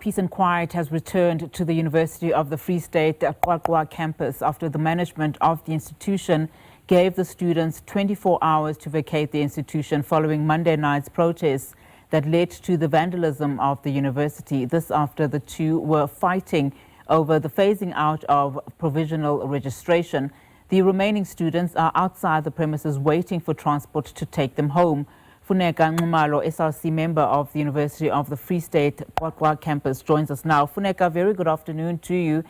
peace and quiet has returned to the University of the Free State Qwaqwa campus after the management of the institution gave the students 24 hours to vacate the institution following Monday night's protests that led to the vandalism of the university. This after the two were fighting over the phasing out of provisional registration. The remaining students are outside the premises waiting for transport to take them home. Funeka Nxumalo, SRC member of the University of the Free State Qwaqwa campus, joins us now. Funeka, very good afternoon to you.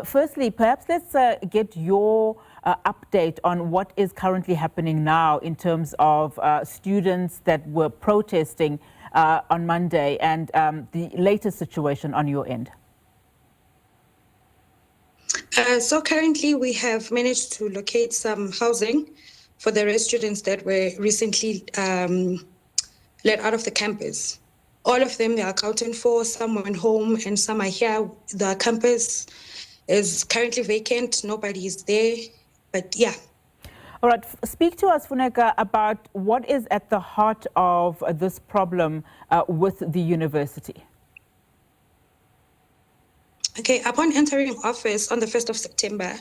Firstly, perhaps let's get your update on what is currently happening now in terms of students that were protesting on Monday and the latest situation on your end. So currently we have managed to locate some housing for the students that were recently let out of the campus. All of them, they are accounted for. Some went home and some are here. The campus is currently vacant. Nobody is there, but yeah. All right, speak to us, Funeka, about what is at the heart of this problem with the university. Okay, upon entering office on the 1st of September,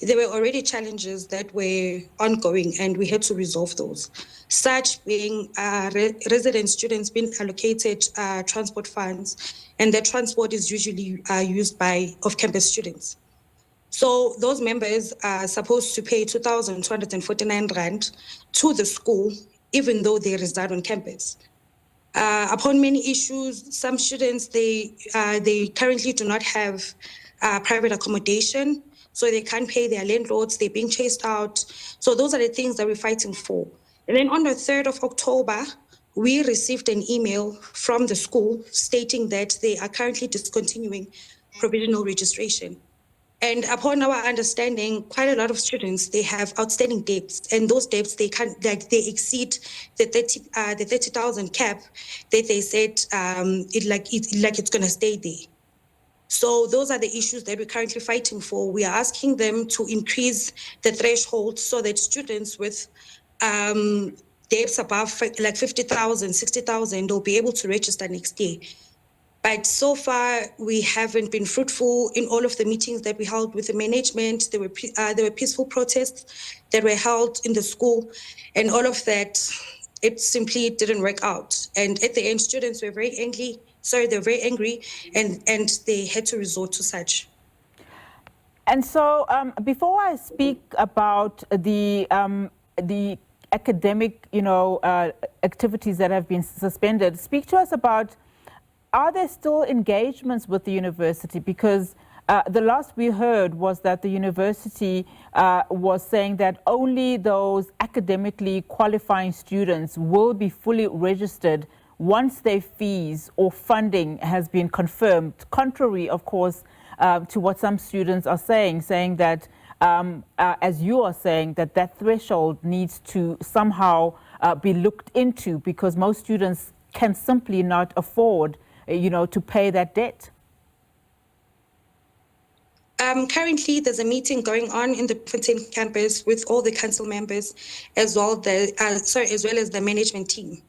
there were already challenges that were ongoing and we had to resolve those. Such being resident students being allocated transport funds, and that transport is usually used by off-campus students. So those members are supposed to pay 2,249 Rand to the school, even though they reside on campus. Upon many issues, some students, they currently do not have private accommodation, so they can't pay their landlords, they're being chased out. So those are the things that we're fighting for. And then on the 3rd of October, we received an email from the school stating that they are currently discontinuing provisional registration. And upon our understanding, quite a lot of students, they have outstanding debts, and those debts, they exceed the 30,000 cap that they said it's going to stay there. So those are the issues that we're currently fighting for. We are asking them to increase the threshold so that students with debts above like 50,000, 60,000 will be able to register next year. But so far, we haven't been fruitful in all of the meetings that we held with the management. There were peaceful protests that were held in the school, and all of that, it simply didn't work out. And at the end, students were very angry. They're very angry, and they had to resort to such. And so, before I speak about the academic, activities that have been suspended, speak to us about, are there still engagements with the university? Because the last we heard was that the university was saying that only those academically qualifying students will be fully registered once their fees or funding has been confirmed, contrary, of course, to what some students are saying that, as you are saying, that threshold needs to somehow be looked into because most students can simply not afford to pay that debt. Currently, there's a meeting going on in the Fontaine campus with all the council members, as well as the management team.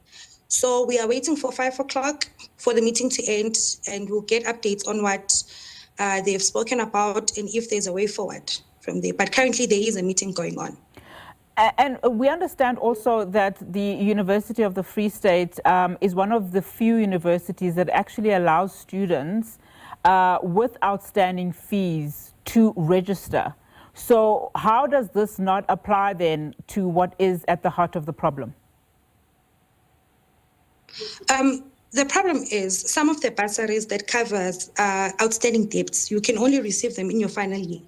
So we are waiting for 5 o'clock for the meeting to end, and we'll get updates on what they've spoken about and if there's a way forward from there. But currently, there is a meeting going on. And we understand also that the University of the Free State is one of the few universities that actually allows students with outstanding fees to register. So how does this not apply then to what is at the heart of the problem? The problem is some of the bursaries that covers outstanding debts, you can only receive them in your final year.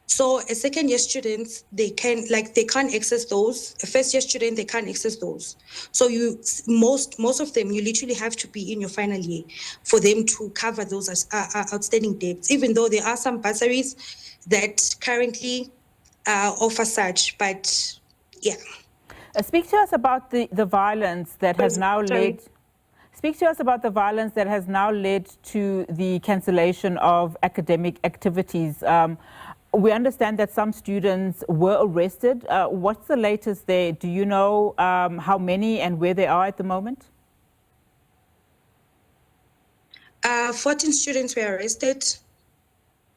So a second year students, they can't access those. A first year student, they can't access those. So most of them, you literally have to be in your final year for them to cover those outstanding debts, even though there are some bursaries that currently offer such, but yeah. Speak to us about the violence that has now led. Speak to us about the violence that has now led to the cancellation of academic activities. We understand that some students were arrested. What's the latest there? Do you know how many and where they are at the moment? 14 students were arrested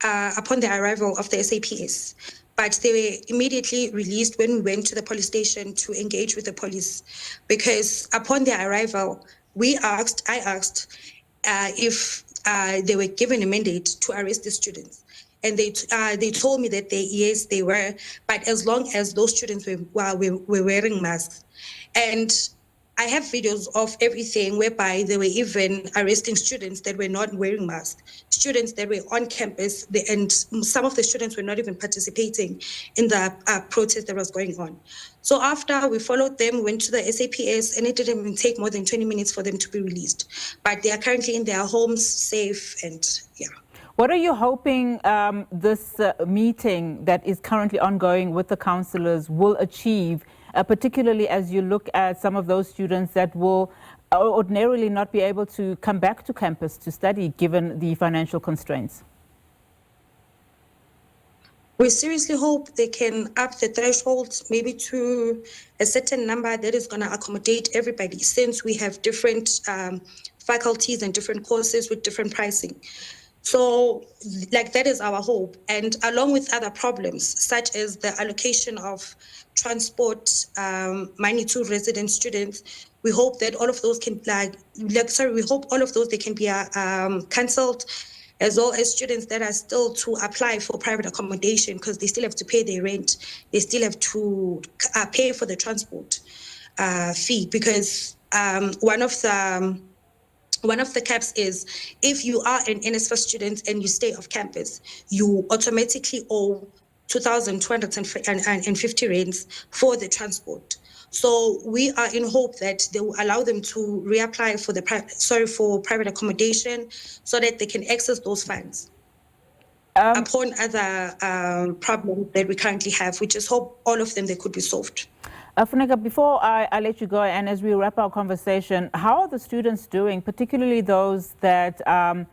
upon the arrival of the SAPS, but they were immediately released when we went to the police station to engage with the police, because upon their arrival, I asked if they were given a mandate to arrest the students. And they told me that yes, they were, but as long as those students were wearing masks. And I have videos of everything whereby they were even arresting students that were not wearing masks, students that were on campus, and some of the students were not even participating in the protest that was going on. So after we followed them, went to the SAPS, and it didn't even take more than 20 minutes for them to be released. But they are currently in their homes, safe, and yeah. What are you hoping this meeting that is currently ongoing with the councillors will achieve, particularly as you look at some of those students that will ordinarily not be able to come back to campus to study given the financial constraints? We seriously hope they can up the threshold maybe to a certain number that is going to accommodate everybody, since we have different faculties and different courses with different pricing. So like that is our hope. And along with other problems, such as the allocation of transport money to resident students, we hope that all of those can we hope all of those they can be cancelled, as well as students that are still to apply for private accommodation, because they still have to pay their rent, they still have to pay for the transport fee, because one of the caps is if you are an NSFAS student and you stay off campus, you automatically owe 2,250 rands for the transport. So we are in hope that they will allow them to reapply for private accommodation, so that they can access those funds upon other problems that we currently have. We just hope all of them they could be solved. Funeka, before I let you go, and as we wrap our conversation, how are the students doing, particularly those that are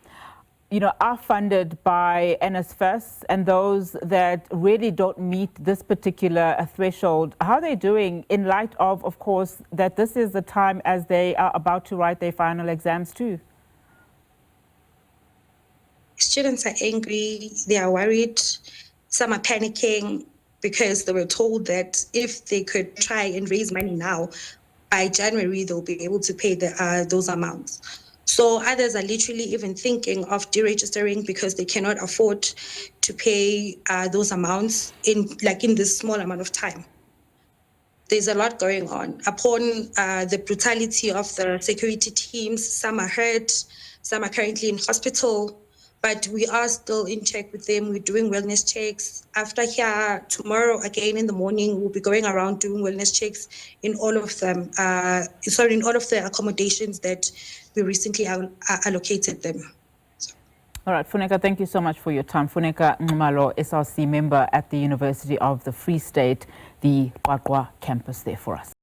funded by NSFAS and those that really don't meet this particular threshold? How are they doing in light of course, that this is the time as they are about to write their final exams too? Students are angry, they are worried, some are panicking, because they were told that if they could try and raise money now, by January, they'll be able to pay those amounts. So others are literally even thinking of deregistering because they cannot afford to pay those amounts in this small amount of time. There's a lot going on. Upon the brutality of the security teams, some are hurt, some are currently in hospital, but we are still in check with them. We're doing wellness checks. After here, tomorrow again in the morning, we'll be going around doing wellness checks in all of them. In all of the accommodations that we recently allocated them. All right, Funeka, thank you so much for your time. Funeka Nxumalo, SRC member at the University of the Free State, the Qwaqwa campus there for us.